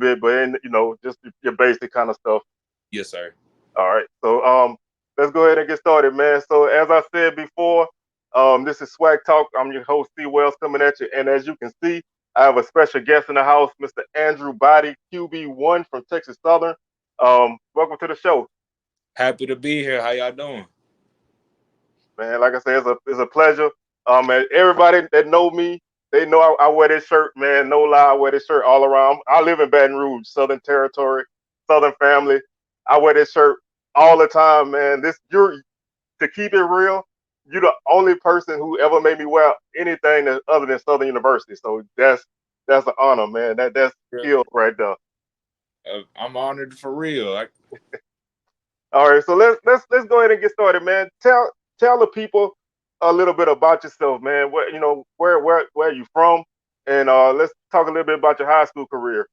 bit, but just your basic kind of stuff. Yes, sir. All right. So let's go ahead and get started, man. So as I said before, this is Swag Talk. I'm your host, C Wells, coming at you. And as you can see, I have a special guest in the house, Mr. Andrew Body, QB1 from Texas Southern. Welcome to the show, Happy to be here. How y'all doing? man. Like I said, it's a pleasure. And everybody that know me, they know I wear this shirt, man. No lie, I wear this shirt all around. I live in Baton Rouge, Southern Territory, Southern family. I wear this shirt all the time, man. To keep it real, you're the only person who ever made me wear anything other than Southern University. So that's an honor, man. That's skill right there. I'm honored for real. All right, so let's go ahead and get started, man. Tell the people a little bit about yourself, man. Where are you from, and let's talk a little bit about your high school career.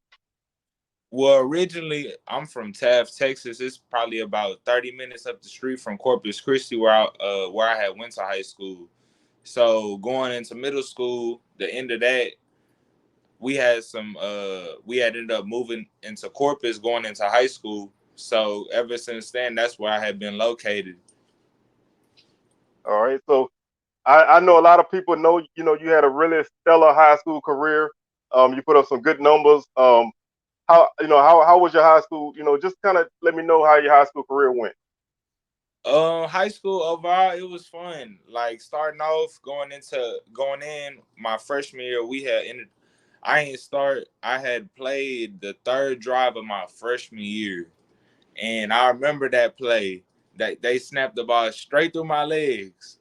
Well, originally I'm from Taft, Texas. It's probably about 30 minutes up the street from Corpus Christi, where I had went to high school. So going into middle school, the end of that, we had ended up moving into Corpus going into high school. So ever since then, that's where I had been located. All right, so I know a lot of people know you had a really stellar high school career. You put up some good numbers. How was your high school? Just kind of let me know how your high school career went. High school overall, it was fun. Like starting off, going in my freshman year, we had ended. I ain't start. I had played the third drive of my freshman year, and I remember that play that they snapped the ball straight through my legs.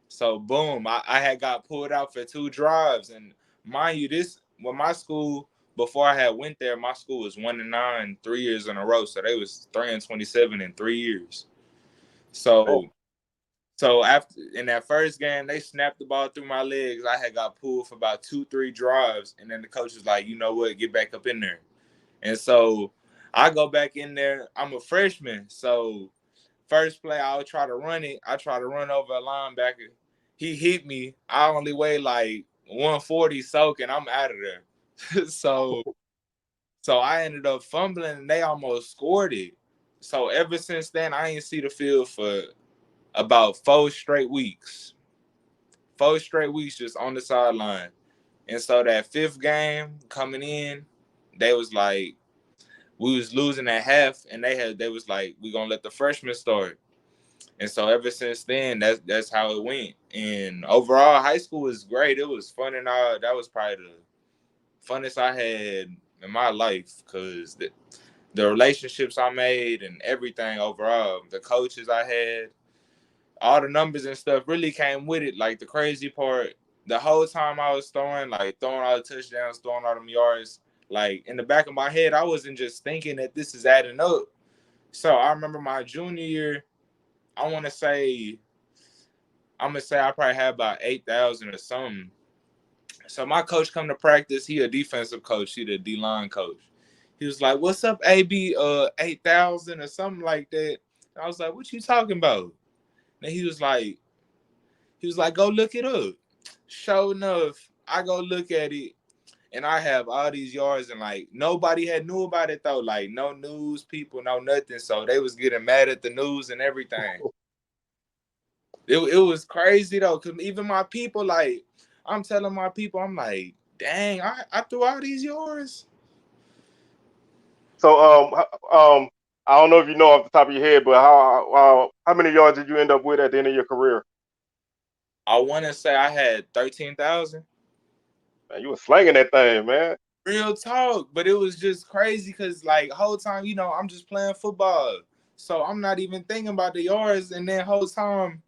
So boom, I had got pulled out for two drives, and mind you, this when my school before I had went there, my school was 1-9 3 years in a row, so they was 3-27 in 3 years. Man, So after in that first game, they snapped the ball through my legs. I had got pulled for about 2-3 drives, and then the coach was like, "You know what? Get back up in there." And so I go back in there. I'm a freshman, so first play I'll try to run it. I try to run over a linebacker. He hit me. I only weigh like 140 soaking. I'm out of there. so I ended up fumbling, and they almost scored it. So ever since then, I ain't see the field for about 4 straight weeks. 4 straight weeks just on the sideline. And so that fifth game coming in, they was like, we was losing at half, and they was like, we gonna let the freshmen start. And so ever since then, that's how it went. And overall, high school was great. It was fun and all. That was probably the funnest I had in my life because the relationships I made and everything overall, the coaches I had, all the numbers and stuff really came with it. Like the crazy part, the whole time I was throwing all the touchdowns, throwing all them yards, like in the back of my head, I wasn't just thinking that this is adding up. So I remember my junior year, I want to say, I'm gonna say I probably had about 8,000 or something. So my coach come to practice. He a defensive coach. He the D line coach. He was like, "What's up, AB? 8,000 or something like that." And I was like, "What you talking about?" And he was like, "Go look it up." Sure enough, I go look at it, and I have all these yards, and like nobody had knew about it though. Like no news people, no nothing. So they was getting mad at the news and everything. It was crazy though, cause even my people, like, I'm telling my people, I'm like, dang, I threw all these yards. So I don't know if you know off the top of your head, but how many yards did you end up with at the end of your career? I want to say I had 13,000. Man, you were slanging that thing, man. Real talk, but it was just crazy because like whole time, I'm just playing football, so I'm not even thinking about the yards, and then whole time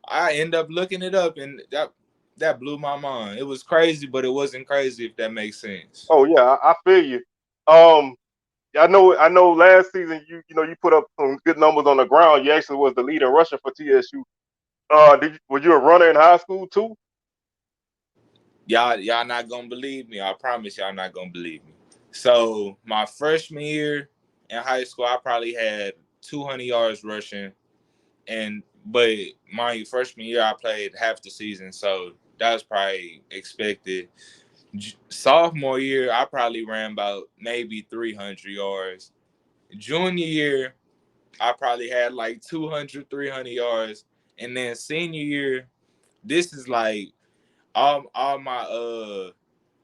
I end up looking it up, and that blew my mind. It was crazy, but it wasn't crazy if that makes sense. Oh yeah, I feel you. Um, I know. Last season, you put up some good numbers on the ground. You actually was the leading rusher for TSU. Were you a runner in high school too? Y'all not gonna believe me. I promise y'all not gonna believe me. So my freshman year in high school, I probably had 200 yards rushing, and but my freshman year I played half the season, so that was probably expected. Sophomore year, I probably ran about maybe 300 yards. Junior year, I probably had like 200, 300 yards. And then senior year, this is like all my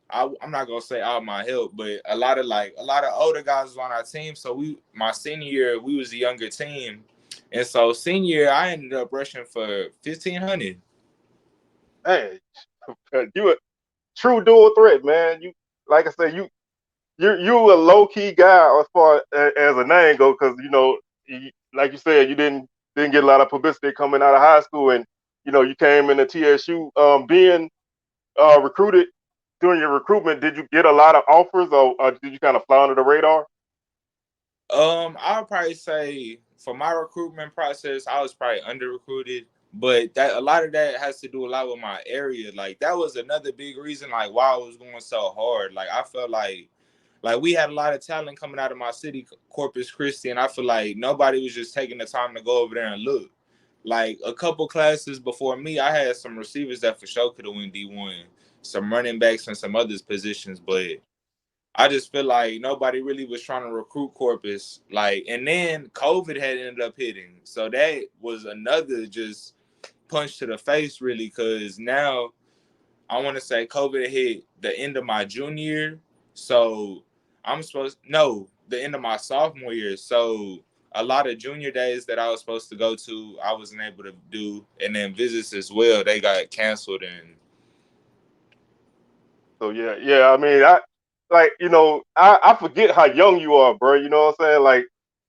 I'm not gonna say all my help, but a lot of older guys was on our team. So my senior year, we was a younger team. And so senior year, I ended up rushing for 1,500. Man, you a true dual threat, man. You like I said, you a low key guy as far as a name go, because like you said, you didn't get a lot of publicity coming out of high school, and you came into TSU. Being recruited during your recruitment, did you get a lot of offers, or did you kind of fly under the radar? I would probably say for my recruitment process, I was probably under recruited, but that a lot of that has to do a lot with my area. Like that was another big reason, like why I was going so hard. Like I felt like we had a lot of talent coming out of my city, Corpus Christi, and I feel like nobody was just taking the time to go over there and look. Like a couple classes before me, I had some receivers that for sure could have went D1, some running backs and some others positions, but I just feel like nobody really was trying to recruit Corpus. Like, and then COVID had ended up hitting, so that was another just punch to the face, really. Because now I want to say COVID hit the end of my junior year, so I'm supposed no the end of my sophomore year. So a lot of junior days that I was supposed to go to, I wasn't able to do, and then visits as well. They got canceled, and So yeah, yeah. I mean, I like I forget how young you are, bro. You know what I'm saying? Like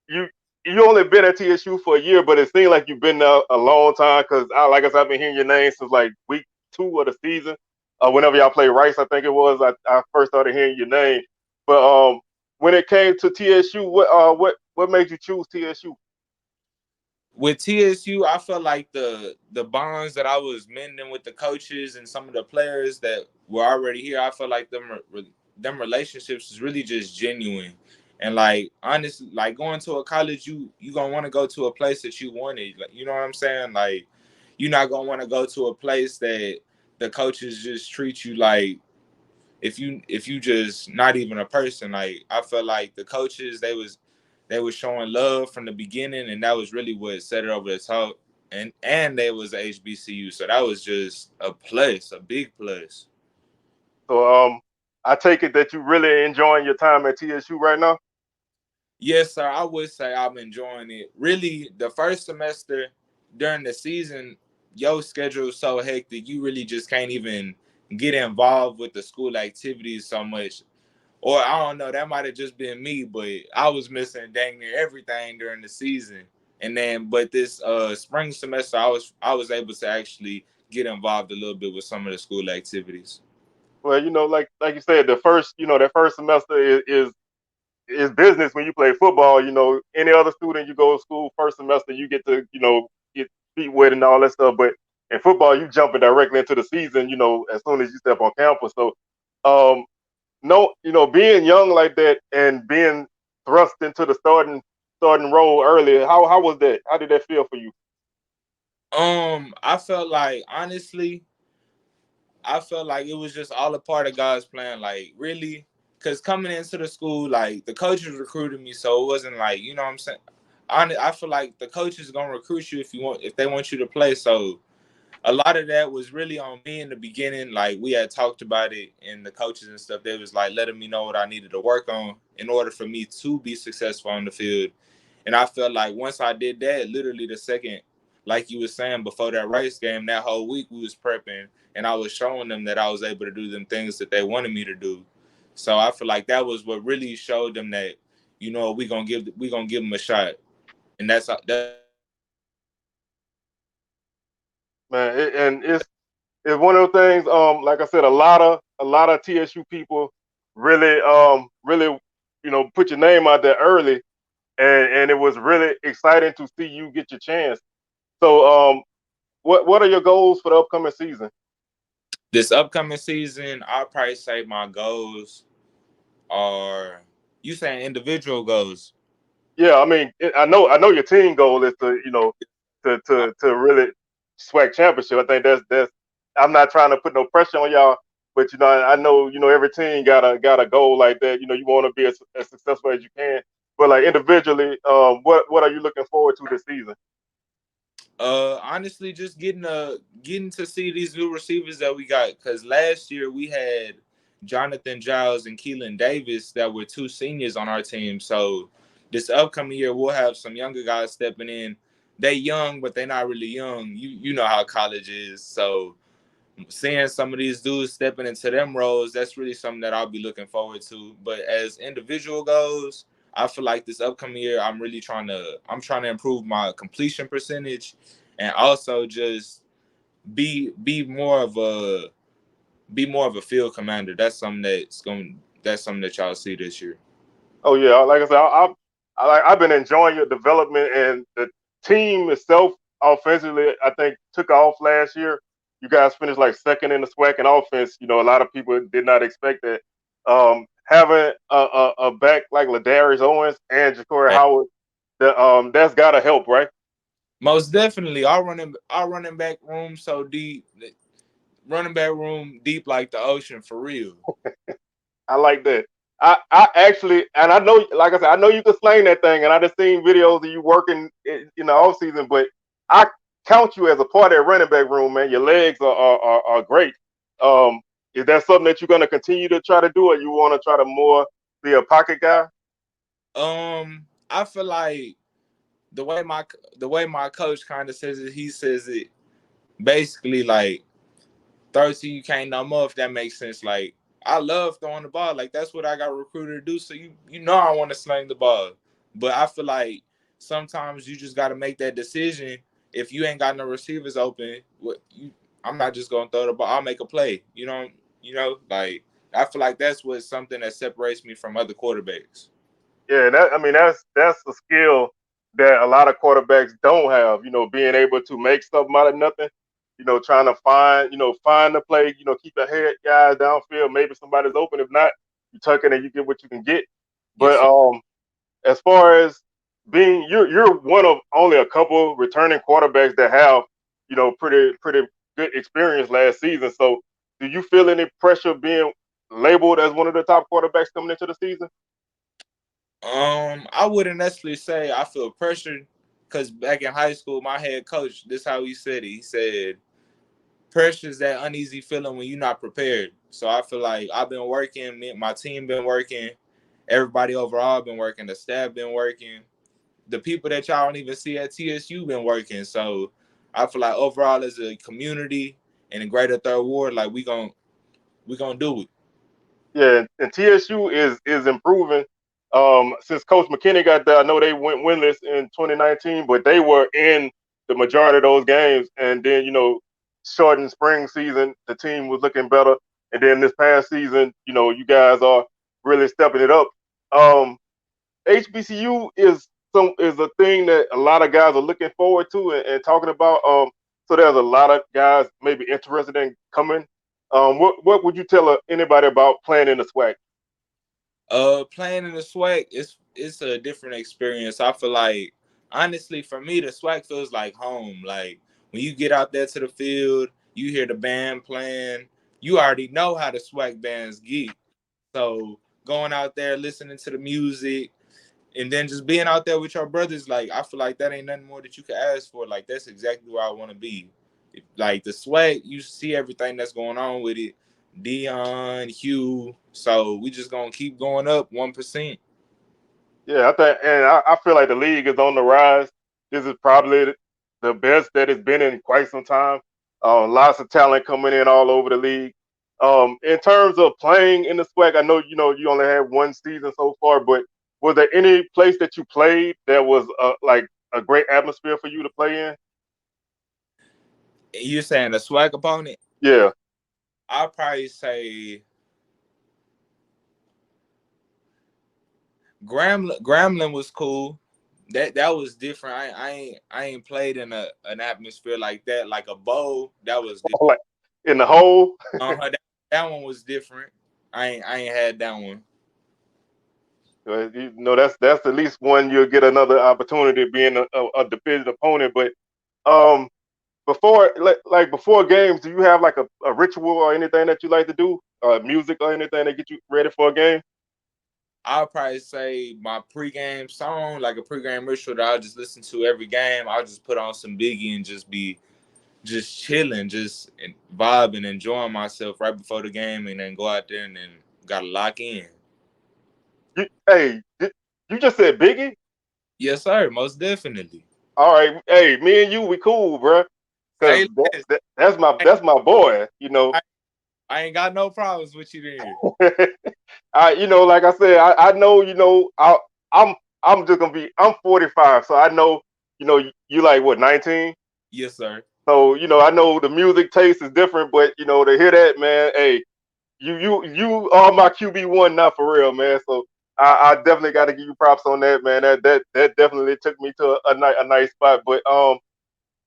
you you only been at TSU for a year, but it seems like you've been there a long time. Because like I said, I've been hearing your name since like week 2 of the season. Whenever y'all played Rice, I think it was. I first started hearing your name. But when it came to TSU, what made you choose TSU? with TSU, I felt like the bonds that I was mending with the coaches and some of the players that were already here, I felt like them relationships is really just genuine. And like honestly, like going to a college, you gonna want to go to a place that you wanted. Like you know what I'm saying? Like you're not gonna want to go to a place that the coaches just treat you like if you just not even a person. Like I felt like the coaches they was showing love from the beginning, and that was really what set it over the top. And they was HBCU, so that was just a plus, a big plus. So I take it that you really enjoying your time at TSU right now. Yes, sir. I would say I'm enjoying it. Really, the first semester during the season, your schedule is so hectic, you really just can't even get involved with the school activities so much. Or I don't know, that might have just been me, but I was missing dang near everything during the season. And then, but this spring semester, I was able to actually get involved a little bit with some of the school activities. Well, like you said, the first that first semester is business when you play football. Any other student you go to school first semester, you get to get feet wet and all that stuff. But in football, you jumping directly into the season. As soon as you step on campus. So, um, no, being young like that and being thrust into the starting role early. How was that? How did that feel for you? I felt like honestly, I felt like it was just all a part of God's plan. Like really, because coming into the school, like the coaches recruited me, so it wasn't like you know what I'm saying. I feel like the coaches gonna recruit you if they want you to play. So a lot of that was really on me in the beginning. Like we had talked about it, and the coaches and stuff, they was like letting me know what I needed to work on in order for me to be successful on the field. And I felt like once I did that, literally the second, like you were saying before that race game, that whole week we was prepping, and I was showing them that I was able to do them things that they wanted me to do. So I feel like that was what really showed them that, we gonna give them a shot, and that's all it took. Man, and it's one of those things. Like I said, a lot of TSU people really put your name out there early, and it was really exciting to see you get your chance. So what are your goals for the upcoming season? This upcoming season, I'll probably say my goals are you saying individual goals. Yeah, I mean, I know your team goal is to to really swag championship. I think that's. I'm not trying to put no pressure on y'all, But I know every team got a goal like that. You want to be as successful as you can. But like individually, what are you looking forward to this season? Honestly, just getting to see these new receivers that we got. Because last year we had Jonathan Giles and Keelan Davis that were two seniors on our team. So this upcoming year we'll have some younger guys stepping in. They young, but they're not really young. You know how college is. So seeing some of these dudes stepping into them roles, that's really something that I'll be looking forward to. But as individual goes, I feel like this upcoming year, I'm trying to improve my completion percentage, and also just be more of a field commander. That's something that y'all see this year. Oh yeah, like I said, I've been enjoying your development and the team itself offensively. I think took off last year. You guys finished like second in the SWAC in offense. A lot of people did not expect that. Having a back like Ladarius Owens and Ja'Cory Hey, Howard, that's gotta help, right? most definitely, our running back room so deep, running back room deep like the ocean for real. I like that. I actually, and I know, like I said, I know you can sling that thing, and I just seen videos of you working in the off season. But I count you as a part of that running back room, man. Your legs are great. Um, is that something that you're going to continue to try to do, or you want to try to more be a pocket guy? I feel like the way my coach kind of says it, he says it basically like 30 you can't no more, if that makes sense. Like I love throwing the ball. Like that's what I got recruited to do. So you know I want to sling the ball. But I feel like sometimes you just gotta make that decision. If you ain't got no receivers open, I'm not just gonna throw the ball. I'll make a play. Like I feel like that's what something that separates me from other quarterbacks. Yeah, I mean that's a skill that a lot of quarterbacks don't have. Being able to make something out of nothing. Trying to find the play. Keep the head guys downfield. Maybe somebody's open. If not, you tuck it and you get what you can get. Yes, But sir. as far as being, you're one of only a couple returning quarterbacks that have pretty good experience last season. So, do you feel any pressure being labeled as one of the top quarterbacks coming into the season? I wouldn't necessarily say I feel pressured because back in high school, my head coach, this is how he said it. He said, pressure is that uneasy feeling when you're not prepared. So I feel like I've been working, my team been working, everybody overall been working, the staff been working, the people that y'all don't even see at TSU been working. So I feel like overall as a community and a greater third ward, like we gonna do it. Yeah, and TSU is improving. Since Coach McKinney got there, I know they went winless in 2019, but they were in the majority of those games. And then shortened spring season, the team was looking better. And then this past season, you guys are really stepping it up. Um, HBCU is a thing that a lot of guys are looking forward to and talking about. So there's a lot of guys maybe interested in coming. What would you tell anybody about playing in the SWAC? Playing in the SWAC, it's a different experience. I feel like honestly, for me, the SWAC feels like home. Like when you get out there to the field, you hear the band playing. You already know how the SWAC bands get. So going out there, listening to the music, and then just being out there with your brothers, like I feel like that ain't nothing more that you could ask for. Like that's exactly where I want to be. Like the SWAC, you see everything that's going on with it. Dion, Hugh. So we just gonna keep going up 1%. Yeah, I think, and I feel like the league is on the rise. This is probably the best that it's been in quite some time. Lots of talent coming in all over the league. In terms of playing in the SWAC, I know you only had one season so far, but was there any place that you played that was like a great atmosphere for you to play in? You saying a SWAC opponent? Yeah, I'll probably say Gremlin was cool. That was different. I ain't played in an atmosphere like that, like a bowl. That was different. like in the hole. That one was different. I ain't had that one. That's at least one you'll get another opportunity being a division opponent. But um, before games, do you have like a ritual or anything that you like to do, music or anything that get you ready for a game? I'll probably say my pregame song, like a pregame ritual that I'll just listen to every game. I'll just put on some Biggie and just be just chilling, just vibing, enjoying myself right before the game, and then go out there and then gotta lock in. You just said Biggie. Yes, sir, most definitely. All right, hey, me and you, we cool, bro. Cause Say less. that's my boy. I, I ain't got no problems with you there. Like I said, I know, I'm I'm just gonna be I'm 45, so I know, you like what 19. Yes, sir. So I know the music taste is different, but to hear that, man, hey, you are my QB1 now for real, man. So I definitely got to give you props on that, man. That definitely took me to a nice spot. But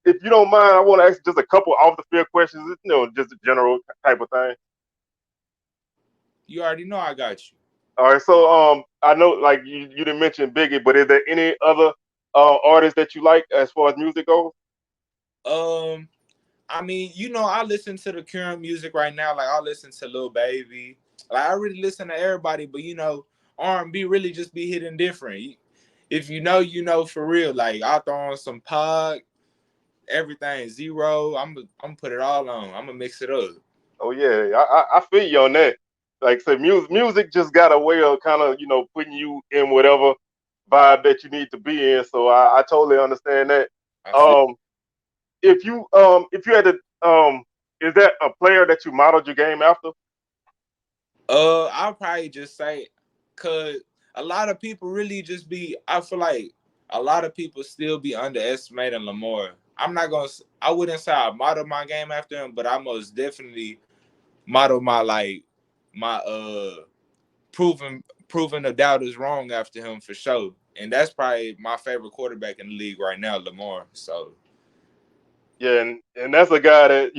if you don't mind, I want to ask just a couple off the field questions, just a general type of thing. You already know I got you. All right, so I know like you didn't mention Biggie, but is there any other artists that you like as far as music goes? Um, I mean, I listen to the current music right now. Like I listen to Lil Baby. Like I really listen to everybody, but R&B really just be hitting different. If you know for real. Like I throw on some Pog, everything zero. I'm put it all on. I'm gonna mix it up. Oh yeah, I feel you on that. Like say music just got a way of kind of putting you in whatever vibe that you need to be in. So I totally understand that. I feel. Um, if you had to is that a player that you modeled your game after? I'll probably just say, cause a lot of people really just be. I feel like a lot of people still be underestimating Lamar. I'm not gonna. I wouldn't say I model my game after him, but I most definitely model my proving the doubters wrong after him for sure. And that's probably my favorite quarterback in the league right now, Lamar. So Yeah, and that's a guy that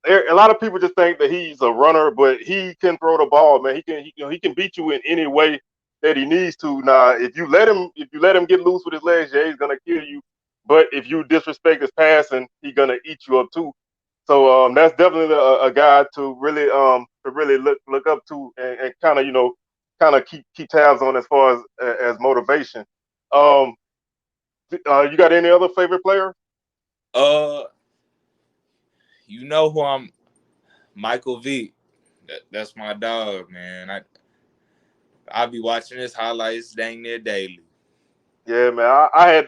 a lot of people just think that he's a runner, but he can throw the ball, man. He can beat you in any way that he needs to. Now, if you let him get loose with his legs, yeah, he's gonna kill you. But if you disrespect his passing, he's gonna eat you up too. So that's definitely a guy to really look up to and kind of keep tabs on as far as motivation. Um, you got any other favorite player? uh who I'm Michael Vick. That's my dog, man. I'll be watching his highlights dang near daily. Yeah, man. I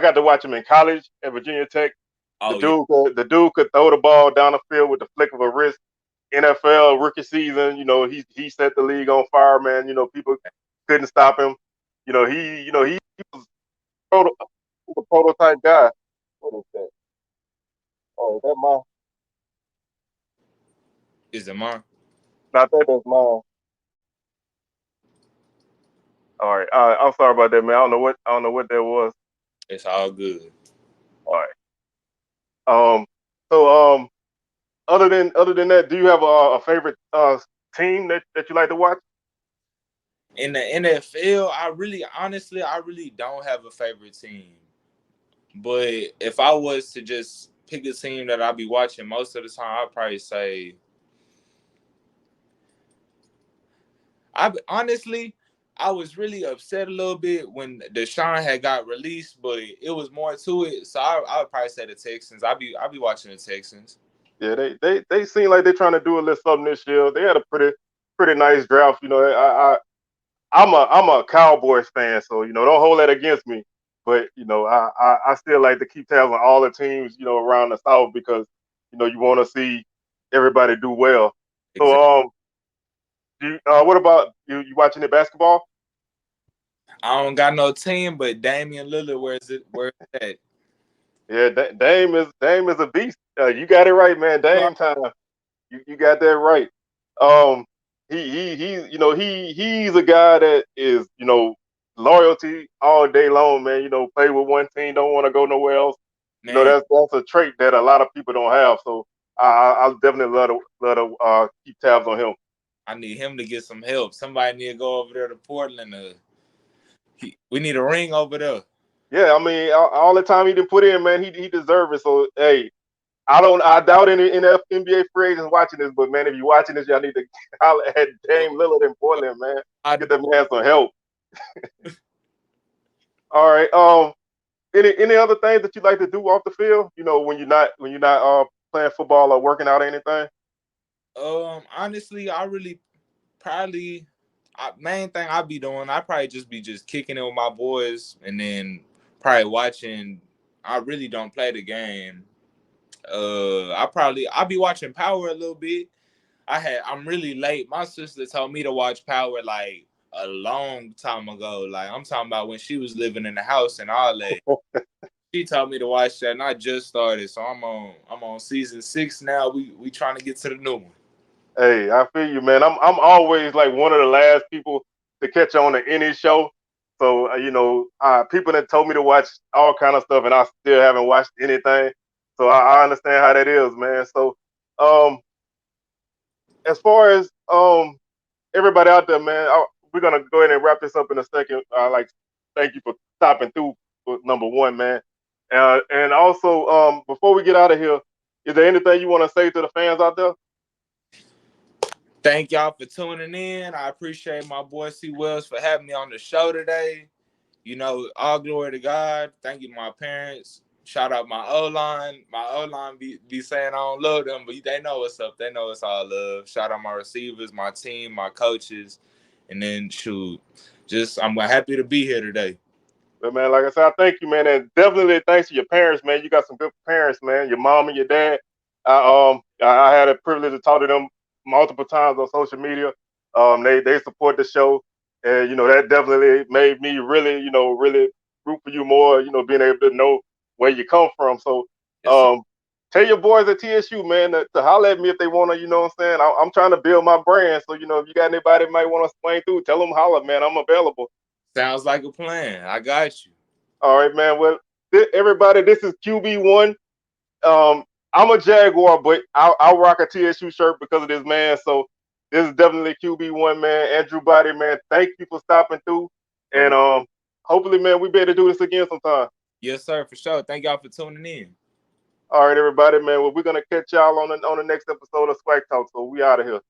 got to watch him in college at Virginia Tech. The Oh yeah, dude, the dude could throw the ball down the field with the flick of a wrist. NFL rookie season, he set the league on fire, man. People couldn't stop him. He was proto- a prototype guy. What is that? Oh, is that mine? is it mine? Not that. That's mine. All right. I'm sorry about that, man. I don't know what that was. It's all good. All right. So other than that, do you have a favorite team that you like to watch? In the NFL, I really don't have a favorite team. But if I was to just pick a team that I'll be watching most of the time, I'd probably say honestly, I was really upset a little bit when Deshaun had got released, but it was more to it. So I would probably say the Texans. I'll be watching the Texans. Yeah, they seem like they're trying to do a little something this year. They had a pretty nice draft. I'm a Cowboys fan, so don't hold that against me. But I still like to keep tabs on all the teams around the South because you want to see everybody do well. Exactly. So what about you? You watching the basketball? I don't got no team, but Damian Lillard, where's it? Where's that? Yeah, Dame is a beast. You got it right, man. Dame time. You got that right. Um, he's a guy that is loyalty all day long, man. Play with one team, don't want to go nowhere else. Man, That's a trait that a lot of people don't have. So I definitely love to keep tabs on him. I need him to get some help. Somebody need to go over there to Portland. We need a ring over there. Yeah, I mean, all the time he didn't put in, man, he deserved it. So hey, I doubt any NBA free agents watching this, but man, if you're watching this, y'all need to holler at So, Dame Lillard in Portland, man. I Get do. that man some help. All right. Any other things that you like to do off the field? You know, when you're not playing football or working out or anything. Honestly, I really probably main thing I be doing, I probably just be just kicking it with my boys, and then probably watching. I really don't play the game. I'll be watching Power a little bit. I'm really late. My sister told me to watch Power like a long time ago. Like I'm talking about when she was living in the house and all that. She told me to watch that, and I just started, so I'm on season 6 now. We trying to get to the new one. Hey, I feel you, man. I'm always like one of the last people to catch on to any show. So people that told me to watch all kind of stuff, and I still haven't watched anything. So I understand how that is, man. So um, as far as everybody out there, man, we're gonna go ahead and wrap this up in a second. Like, thank you for stopping through for number one, man. And also, before we get out of here, is there anything you want to say to the fans out there? Thank y'all for tuning in. I appreciate my boy C Wells for having me on the show today. All glory to God. Thank you to my parents. Shout out my O line. My O line be saying I don't love them, but they know what's up. They know it's all love. Shout out my receivers, my team, my coaches, and then shoot, just I'm happy to be here today. But man, like I said, I thank you, man, and definitely thanks to your parents, man. You got some good parents, man. Your mom and your dad. I had a privilege to talk to them multiple times on social media. They support the show, and that definitely made me really, really root for you more. Being able to know where you come from. So, Yes, sir. tell your boys at TSU, man, to holler at me if they wanna. You know what I'm saying? I'm trying to build my brand. So, if you got anybody that might want to swing through, tell them holler, man. I'm available. Sounds like a plan. I got you. All right, man. Well, everybody, this is QB1. Um, I'm a Jaguar, but I'll rock a TSU shirt because of this man. So this is definitely QB1, man. Andrew Body, man. Thank you for stopping through, All and right. hopefully, man, we better do this again sometime. Yes, sir, for sure. Thank y'all for tuning in. All right, everybody, man. Well, we're gonna catch y'all on the next episode of Swag Talk. So we out of here.